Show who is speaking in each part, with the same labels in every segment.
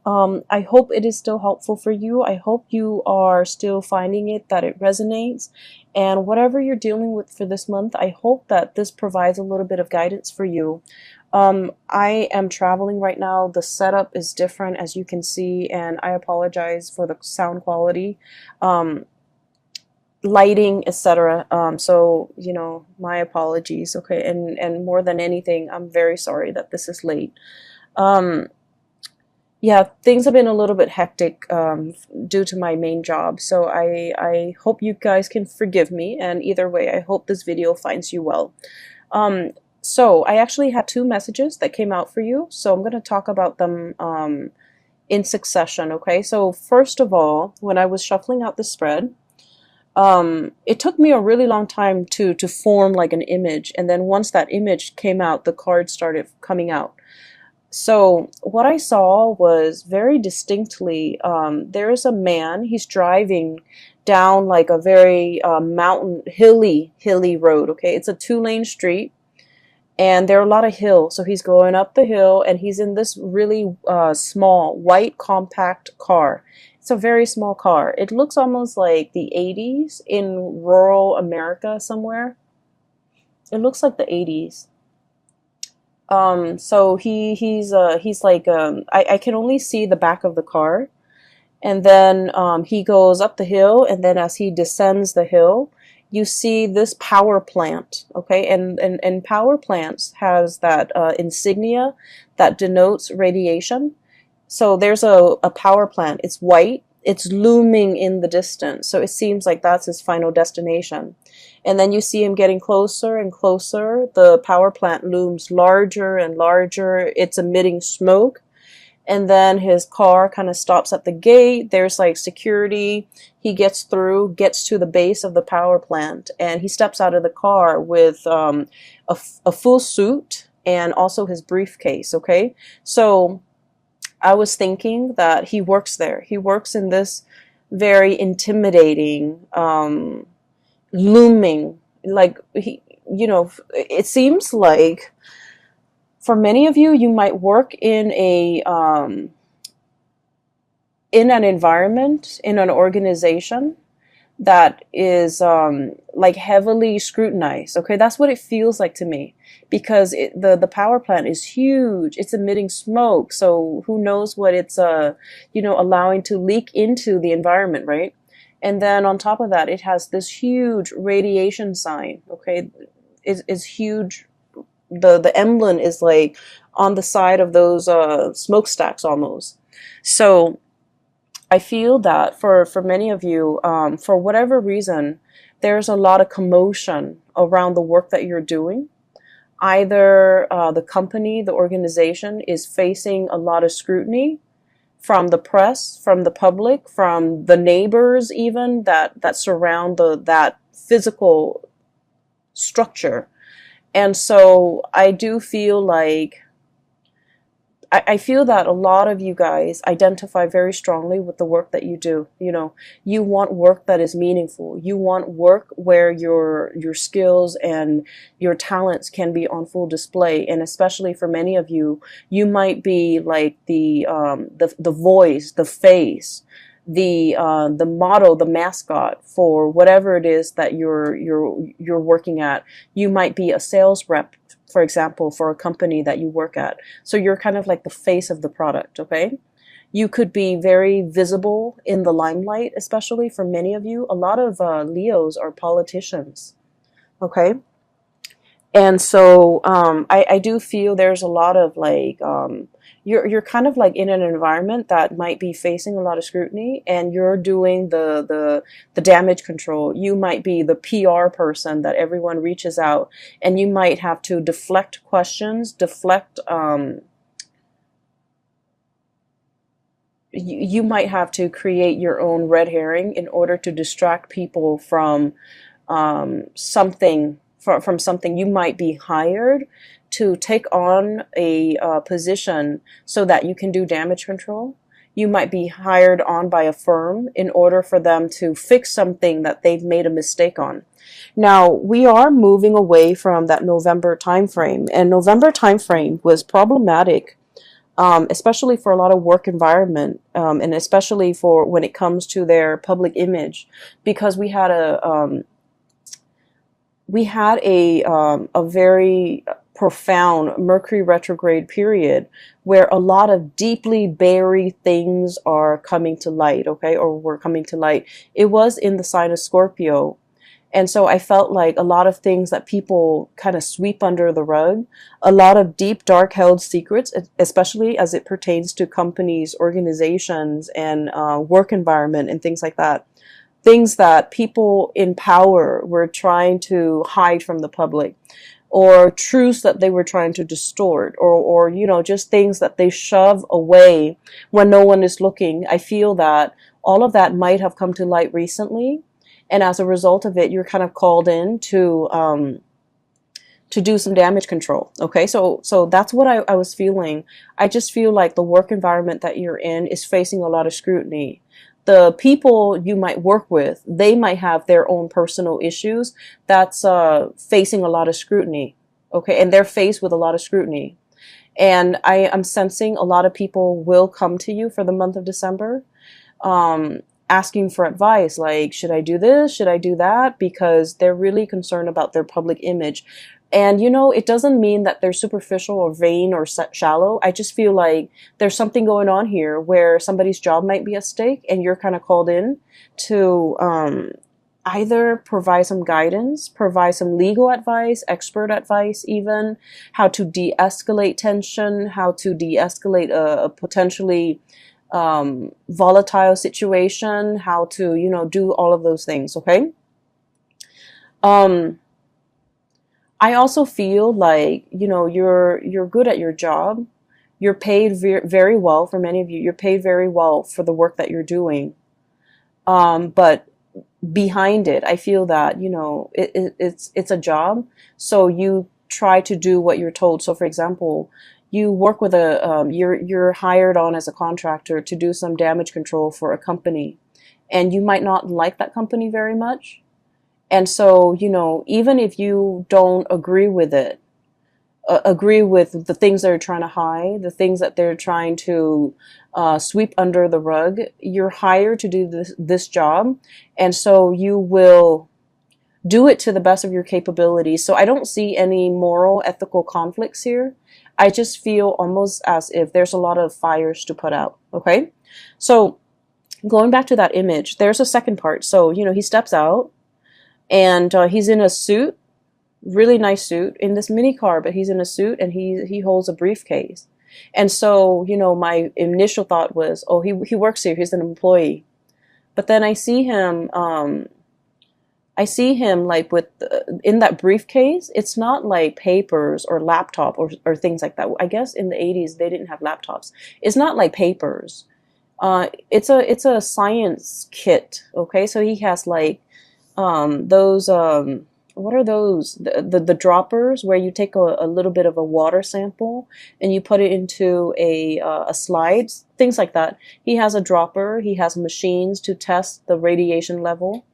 Speaker 1: I hope it is still helpful for you. I hope you are still finding it, that it resonates. And whatever you're dealing with for this month, I hope that this provides a little bit of guidance for you. I am traveling right now. The setup is different, as you can see, and I apologize for the sound quality, lighting, etc. So, my apologies. Okay, and more than anything, I'm very sorry that this is late. Um, yeah, things have been a little bit hectic due to my main job. So I hope you guys can forgive me. And either way, I hope this video finds you well. Um, so I actually had two messages that came out for you. So I'm going to talk about them in succession. Okay. So first of all, when I was shuffling out the spread, it took me a really long time to form like an image. And then once that image came out, the cards started coming out. So what I saw was very distinctly, there is a man, he's driving down like a very mountain, hilly road, okay? It's a two-lane street, and there are a lot of hills. So he's going up the hill, and he's in this really small, white, compact car. It's a very small car. It looks almost like the 80s in rural America somewhere. It looks like the 80s. So he's like I can only see the back of the car, and then he goes up the hill, and then as he descends the hill, you see this power plant, okay? And power plants has that insignia that denotes radiation. So there's a power plant. It's white. It's looming in the distance. So it seems like that's his final destination. And then you see him getting closer and closer. The power plant looms larger and larger. It's emitting smoke. And then his car kind of stops at the gate. There's like security. He gets through, gets to the base of the power plant, and he steps out of the car with a full suit and also his briefcase, okay? So I was thinking that he works there. He works in this very intimidating, looming, like it seems like for many of you, you might work in an environment, in an organization that is like heavily scrutinized. Okay, that's what it feels like to me, because the power plant is huge. It's emitting smoke, so who knows what it's allowing to leak into the environment, right? And then on top of that, it has this huge radiation sign. Okay, is huge. The emblem is like on the side of those smokestacks almost. So I feel that for many of you, for whatever reason, there's a lot of commotion around the work that you're doing. Either the company, the organization is facing a lot of scrutiny from the press, from the public, from the neighbors even that surround that physical structure. And so I do feel like I feel that a lot of you guys identify very strongly with the work that you do. You want work that is meaningful. You want work where your skills and your talents can be on full display. And especially for many of you, you might be like the voice, the face, the motto, the mascot for whatever it is that you're working at. You might be a sales rep, for example, for a company that you work at. So you're kind of like the face of the product, okay? You could be very visible in the limelight, especially for many of you. A lot of Leos are politicians, okay? And so I do feel there's a lot of like, you're kind of like in an environment that might be facing a lot of scrutiny, and you're doing the damage control. You might be the PR person that everyone reaches out, and you might have to deflect questions, you might have to create your own red herring in order to distract people from something. From something. You might be hired to take on a position so that you can do damage control. You might be hired on by a firm in order for them to fix something that they've made a mistake on. Now, we are moving away from that November time frame, and November time frame was problematic especially for a lot of work environment, and especially for when it comes to their public image, because we had a very profound Mercury retrograde period where a lot of deeply buried things are coming to light, okay, or were coming to light. It was in the sign of Scorpio. And so I felt like a lot of things that people kind of sweep under the rug, a lot of deep, dark held secrets, especially as it pertains to companies, organizations, and work environment and things like that. Things that people in power were trying to hide from the public, or truths that they were trying to distort, or just things that they shove away when no one is looking. I feel that all of that might have come to light recently, and as a result of it, you're kind of called in to do some damage control. Okay, so that's what I was feeling. I just feel like the work environment that you're in is facing a lot of scrutiny. The people you might work with, they might have their own personal issues that's facing a lot of scrutiny. Okay, and they're faced with a lot of scrutiny. And I am sensing a lot of people will come to you for the month of December, asking for advice, like, should I do this? Should I do that? Because they're really concerned about their public image. And, it doesn't mean that they're superficial or vain or shallow. I just feel like there's something going on here where somebody's job might be at stake, and you're kind of called in to either provide some guidance, provide some legal advice, expert advice even, how to de-escalate tension, how to de-escalate a potentially volatile situation, how to, do all of those things, okay? I also feel like, you're good at your job. You're paid very well. For many of you, you're paid very well for the work that you're doing. But behind it, I feel that, it's a job. So you try to do what you're told. So for example, you work with you're hired on as a contractor to do some damage control for a company, and you might not like that company very much. And so, even if you don't agree with it, agree with the things they're trying to hide, the things that they're trying to sweep under the rug, you're hired to do this job. And so you will do it to the best of your capabilities. So I don't see any moral, ethical conflicts here. I just feel almost as if there's a lot of fires to put out. Okay. So going back to that image, there's a second part. So, he steps out. And he's in a suit, really nice suit, in this mini car, but he's in a suit, and he holds a briefcase. And so, my initial thought was, oh, he works here, he's an employee. But then I see him like with in that briefcase. It's not like papers or laptop or things like that. I guess in the 80s they didn't have laptops. It's not like papers. It's a science kit. Okay, so he has like those what are those, the droppers where you take a little bit of a water sample and you put it into a slide, things like that. He has a dropper, he has machines to test the radiation level,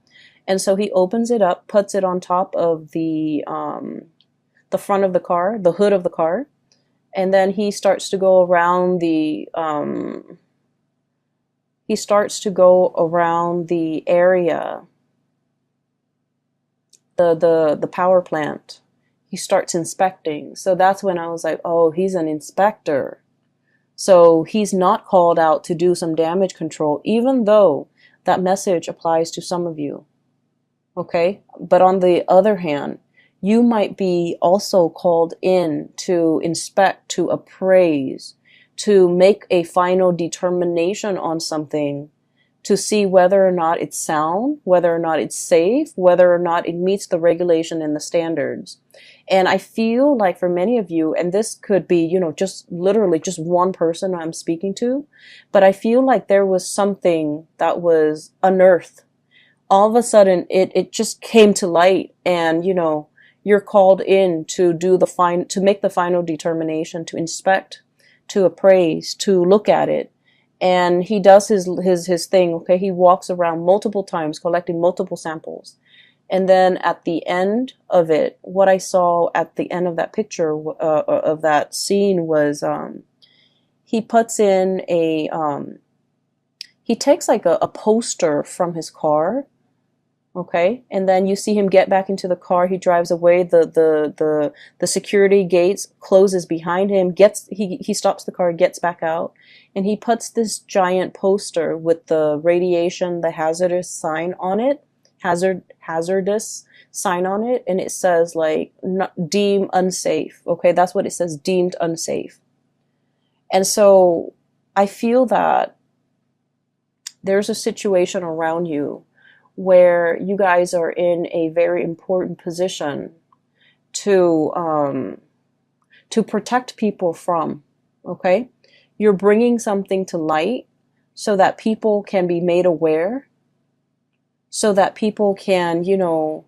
Speaker 1: and so he opens it up, puts it on top of the front of the car, the hood of the car, and then he starts to go around the area, the power plant. He starts inspecting. So that's when I was like, oh, he's an inspector. So he's not called out to do some damage control, even though that message applies to some of you. Okay? But on the other hand, you might be also called in to inspect, to appraise, to make a final determination on something, to see whether or not it's sound, whether or not it's safe, whether or not it meets the regulation and the standards. And I feel like for many of you, and this could be, just literally just one person I'm speaking to, but I feel like there was something that was unearthed. All of a sudden, it just came to light, and, you're called in to to make the final determination, to inspect, to appraise, to look at it. And he does his thing, okay? He walks around multiple times, collecting multiple samples. And then at the end of it, what I saw at the end of that picture, of that scene, was he puts in he takes like a poster from his car. Okay, and then you see him get back into the car. He drives away. The security gates closes behind him. He stops the car, gets back out, and he puts this giant poster with the radiation, the hazardous sign on it, hazardous sign on it, and it says like deemed unsafe. Okay, that's what it says, deemed unsafe. And so I feel that there's a situation around you where you guys are in a very important position to protect people from, okay? You're bringing something to light so that people can be made aware, so that people can, you know,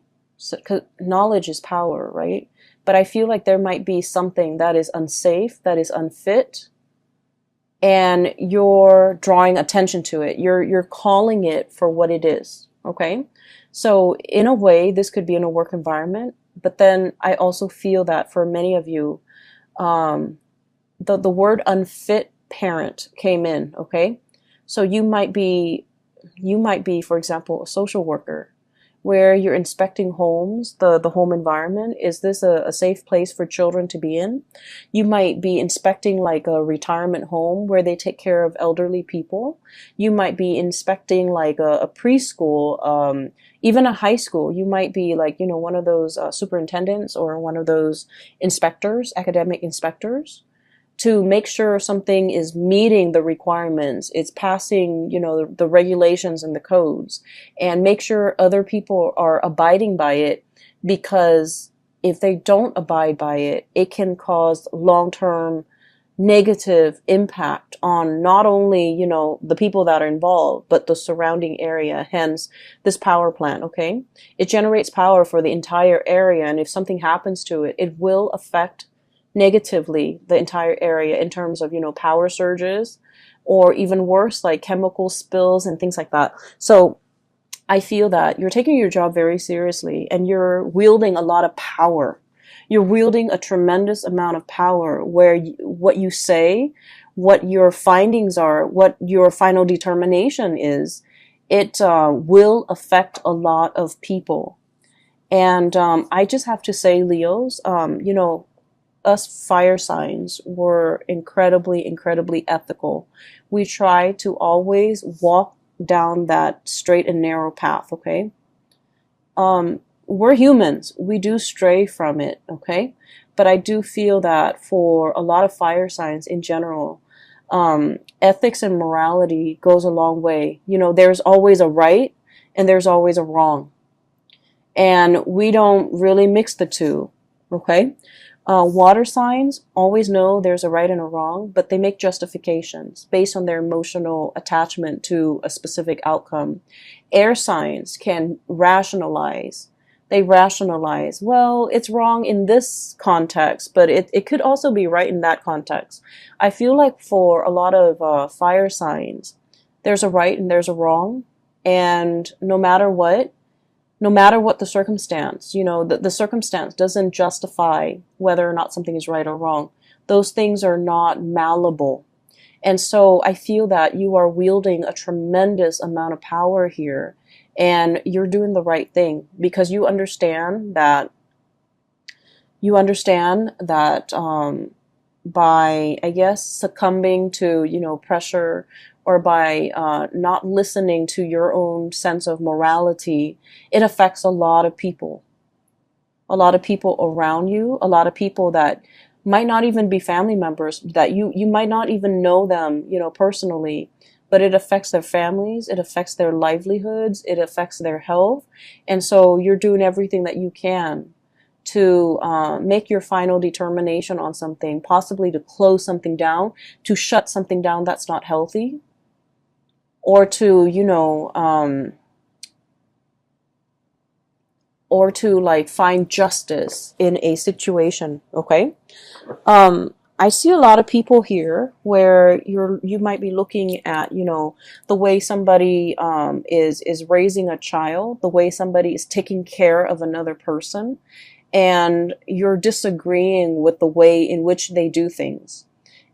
Speaker 1: knowledge is power, right? But I feel like there might be something that is unsafe, that is unfit, and you're drawing attention to it. You're calling it for what it is. Okay, so in a way, this could be in a work environment, but then I also feel that for many of you, the word unfit parent came in. Okay, so you might be, for example, a social worker, where you're inspecting homes, the home environment. Is this a safe place for children to be in? You might be inspecting like a retirement home where they take care of elderly people. You might be inspecting like a preschool, even a high school. You might be like, you know, one of those superintendents or one of those inspectors, academic inspectors, to make sure something is meeting the requirements, it's passing, you know, the regulations and the codes, and make sure other people are abiding by it, because if they don't abide by it, it can cause long-term negative impact on not only, you know, the people that are involved, but the surrounding area, hence this power plant, okay? It generates power for the entire area, and if something happens to it, it will affect negatively the entire area in terms of, you know, power surges, or even worse, like chemical spills and things like that. So I feel that you're taking your job very seriously, and you're wielding a lot of power. You're wielding a tremendous amount of power where what you say, what your findings are, what your final determination is, it will affect a lot of people. And I just have to say, Leos, you know, us fire signs were incredibly, incredibly ethical. We try to always walk down that straight and narrow path, okay? We're humans. We do stray from it, okay? But I do feel that for a lot of fire signs in general, ethics and morality goes a long way. You know, there's always a right and there's always a wrong. And we don't really mix the two, okay? Water signs always know there's a right and a wrong, but they make justifications based on their emotional attachment to a specific outcome. Air signs can rationalize. They rationalize, well, it's wrong in this context, but it could also be right in that context. I feel like for a lot of fire signs, there's a right and there's a wrong, and no matter what the circumstance, you know, the circumstance doesn't justify whether or not something is right or wrong. Those things are not malleable. And so I feel that you are wielding a tremendous amount of power here, and you're doing the right thing, because you understand that by, I guess, succumbing to, you know, pressure, or by not listening to your own sense of morality, it affects a lot of people. A lot of people around you, a lot of people that might not even be family members, that you might not even know them, you know, personally, but it affects their families, it affects their livelihoods, it affects their health. And so you're doing everything that you can to make your final determination on something, possibly to close something down, to shut something down that's not healthy, or to, you know, or to like find justice in a situation, okay? I see a lot of people here where you might be looking at, you know, the way somebody is raising a child, the way somebody is taking care of another person, and you're disagreeing with the way in which they do things.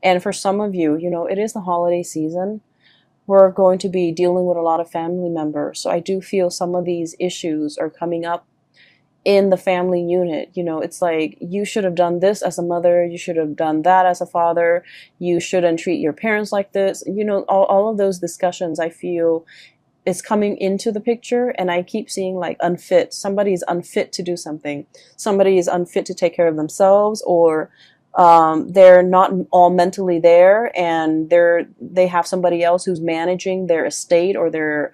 Speaker 1: And for some of you, you know, it is the holiday season. We're going to be dealing with a lot of family members. So I do feel some of these issues are coming up in the family unit. You know, it's like, you should have done this as a mother, you should have done that as a father, you shouldn't treat your parents like this. You know, all of those discussions, I feel, is coming into the picture. And I keep seeing like unfit. Somebody is unfit to do something. Somebody is unfit to take care of themselves, or they're not all mentally there, and they have somebody else who's managing their estate, or their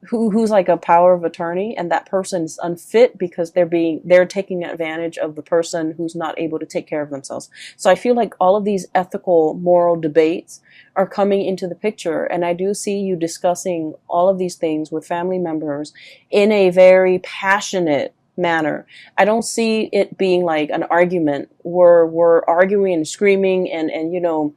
Speaker 1: who's like a power of attorney, and that person's unfit because they're taking advantage of the person who's not able to take care of themselves. So I feel like all of these ethical, moral debates are coming into the picture, and I do see you discussing all of these things with family members in a very passionate manner. I don't see it being like an argument where we're arguing and screaming and you know,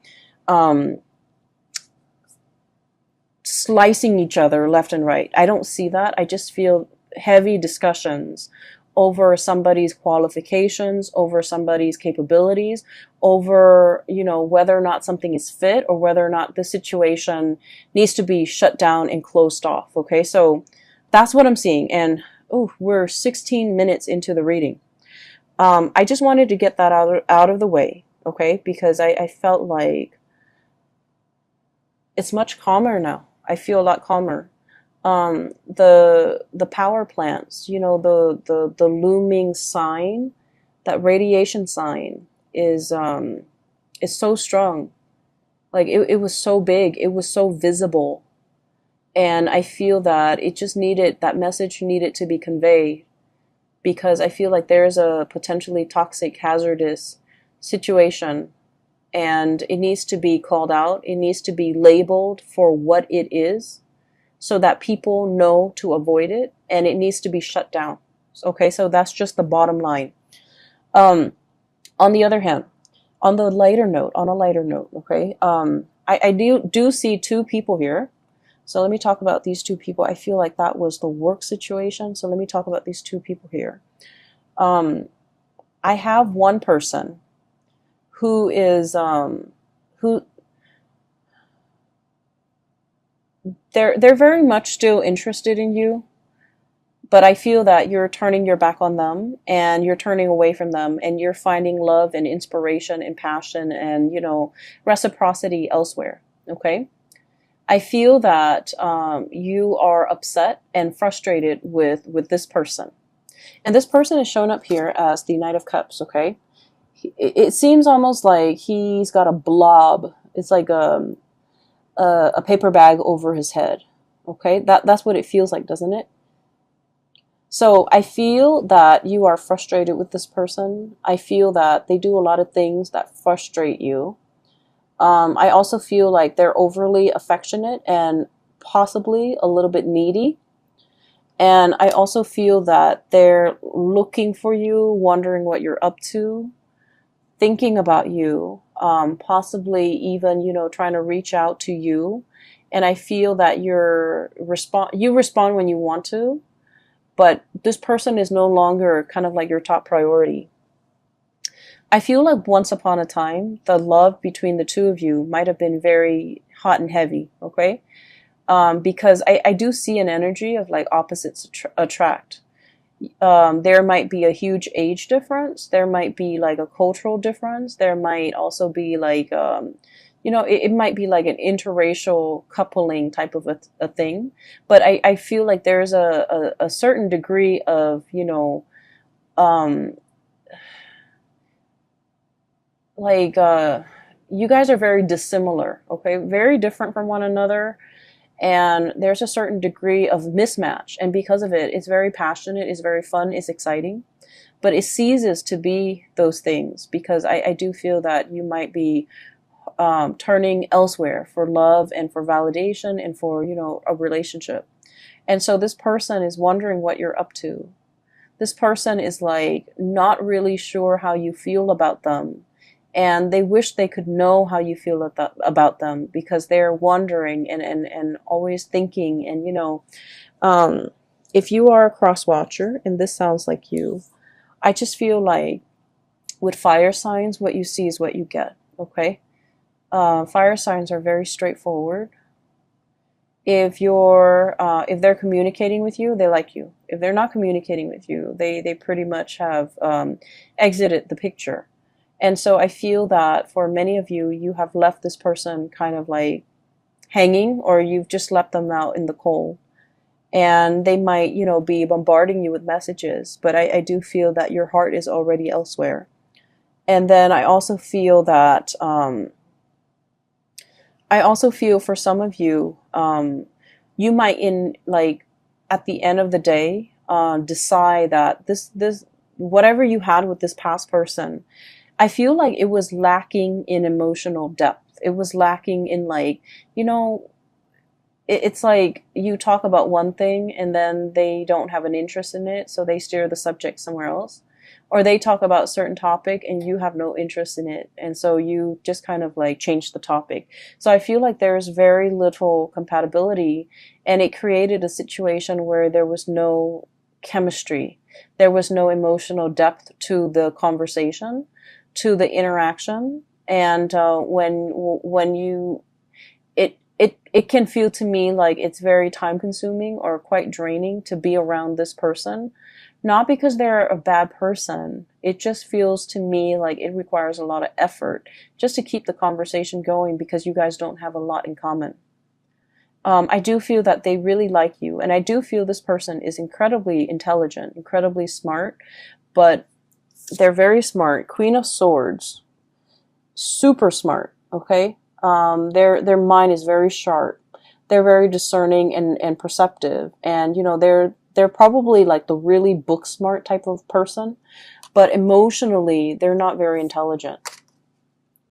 Speaker 1: slicing each other left and right. I don't see that. I just feel heavy discussions over somebody's qualifications, over somebody's capabilities, over, you know, whether or not something is fit, or whether or not the situation needs to be shut down and closed off. Okay, so that's what I'm seeing. And oh, we're 16 minutes into the reading. I just wanted to get that out of the way, okay, because I felt like it's much calmer now. I feel a lot calmer. The power plants, you know, the looming sign, that radiation sign is so strong. Like it was so big, it was so visible. And I feel that it just needed, that message needed to be conveyed, because I feel like there's a potentially toxic, hazardous situation, and it needs to be called out. It needs to be labeled for what it is, so that people know to avoid it, and it needs to be shut down. Okay, so that's just the bottom line. On the other hand, on a lighter note, okay, I do see two people here. So let me talk about these two people. I feel like that was the work situation. So let me talk about these two people here. I have one person who is who they're very much still interested in you, but I feel that you're turning your back on them, and you're turning away from them, and you're finding love and inspiration and passion and, you know, reciprocity elsewhere. Okay. I feel that you are upset and frustrated with this person. And this person is shown up here as the Knight of Cups, okay? It seems almost like he's got a blob. It's like a paper bag over his head, okay? That's what it feels like, doesn't it? So I feel that you are frustrated with this person. I feel that they do a lot of things that frustrate you. I also feel like they're overly affectionate and possibly a little bit needy. And I also feel that they're looking for you, wondering what you're up to, thinking about you, possibly even, you know, trying to reach out to you. And I feel that you respond when you want to, but this person is no longer kind of like your top priority. I feel like once upon a time, the love between the two of you might have been very hot and heavy, okay? Because I do see an energy of like opposites attract. There might be a huge age difference. There might be like a cultural difference. There might also be like, you know, it might be like an interracial coupling type of a thing. But I feel like there's a certain degree of, you know, like you guys are very dissimilar, okay? Very different from one another. And there's a certain degree of mismatch. And because of it, it's very passionate, it's very fun, it's exciting. But it ceases to be those things, because I do feel that you might be turning elsewhere for love and for validation and for, you know, a relationship. And so this person is wondering what you're up to. This person is like not really sure how you feel about them. And they wish they could know how you feel about them, because they're wondering and always thinking. And, you know, if you are a cross watcher, and this sounds like you, I just feel like with fire signs, what you see is what you get, okay? Fire signs are very straightforward. If they're communicating with you, they like you. If they're not communicating with you, they pretty much have exited the picture. And so I feel that for many of you, you have left this person kind of like hanging, or you've just left them out in the cold. And they might, be bombarding you with messages, but I do feel that your heart is already elsewhere. And then I also feel for some of you, you might at the end of the day, decide that this whatever you had with this past person, I feel like it was lacking in emotional depth. It was lacking in it's like you talk about one thing and then they don't have an interest in it, so they steer the subject somewhere else. Or they talk about a certain topic and you have no interest in it, and so you just kind of like change the topic. So I feel like there's very little compatibility, and it created a situation where there was no chemistry. There was no emotional depth to the conversation, to the interaction. And when you it can feel to me like it's very time consuming or quite draining to be around this person. Not because they're a bad person. It just feels to me like it requires a lot of effort just to keep the conversation going, because you guys don't have a lot in common. I do feel that they really like you, and I do feel this person is incredibly intelligent, incredibly smart, but they're very smart. Queen of Swords, super smart, okay? Their mind is very sharp. They're very discerning and perceptive, and they're probably like the really book smart type of person, but emotionally they're not very intelligent.